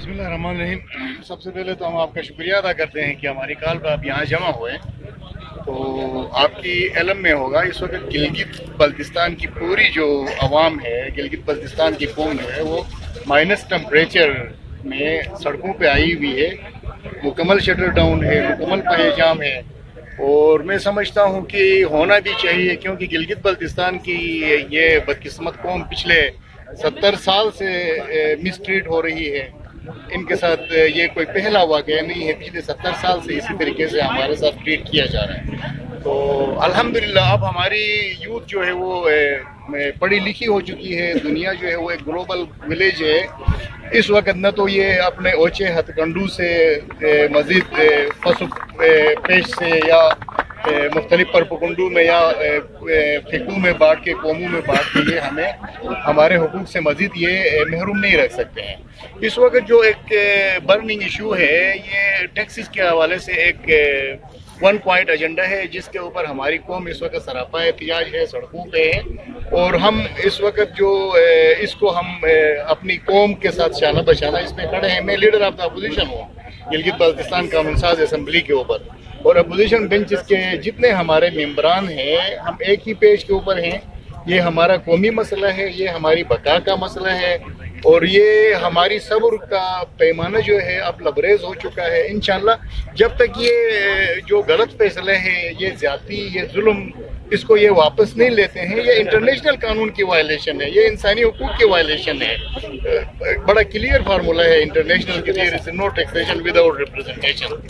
बिस्मिल्लाहिर्रहमानिर्रहीम। सबसे पहले तो हम आपका शुक्रिया अदा करते हैं कि हमारी कॉल पर आप यहाँ जमा हुए। तो आपकी इल्म में होगा इस वक्त गिलगित बल्तिस्तान की पूरी जो अवाम है, गिलगित बल्तिस्तान की कौम जो है वो माइनस टेम्परेचर में सड़कों पे आई हुई है। मुकम्मल शटर डाउन है, मुकम्मल पहचाम है। और मैं समझता हूँ कि होना भी चाहिए, क्योंकि गिलगित बल्तिस्तान की ये बदकिस्मत कौम पिछले 70 साल से मिसट्रीट हो रही है। इनके साथ ये कोई पहला वाक़या नहीं है, पिछले 70 साल से इसी तरीके से हमारे साथ ट्रीट किया जा रहा है। तो अल्हम्दुलिल्लाह अब हमारी यूथ जो है वो पढ़ी लिखी हो चुकी है। दुनिया जो है वो एक ग्लोबल विलेज है। इस वक्त न तो ये अपने ओछे हथकंडू से मज़ीद पशु पेश से या मुख्तलिफ परपकुंडू में या फिकू में बांट के, कौमों में बांट के ये हमें हमारे हुकूक से मज़ीद ये महरूम नहीं रख सकते हैं। इस वक्त जो एक बर्निंग इशू है, ये टैक्सेस के हवाले से एक वन पॉइंट एजेंडा है, जिसके ऊपर हमारी कौम इस वक्त सरापा एहतियाज है, सड़कों पे है। और हम इस वक्त जो इसको हम अपनी कौम के साथ शाना बशाना इसमें खड़े हैं। मैं लीडर ऑफ द अपोजिशन हूँ गिलगित बल्तिस्तान कानून साज असम्बली के ऊपर, और अपोजिशन बेंचेस के जितने हमारे मेंबरान हैं हम एक ही पेज के ऊपर हैं। ये हमारा कौमी मसला है, ये हमारी बका का मसला है, और ये हमारी सब्र का पैमाना जो है अब लबरेज हो चुका है। इंशाल्लाह जब तक ये जो गलत फैसले हैं, ये ज्यादती, ये जुल्म, इसको ये वापस नहीं लेते हैं, ये इंटरनेशनल कानून की वायलेशन है, ये इंसानी हुकूक की वायलेशन है। बड़ा क्लियर फार्मूला है इंटरनेशनल के लिए, नो टैक्सेशन विदाउट रिप्रेजेंटेशन।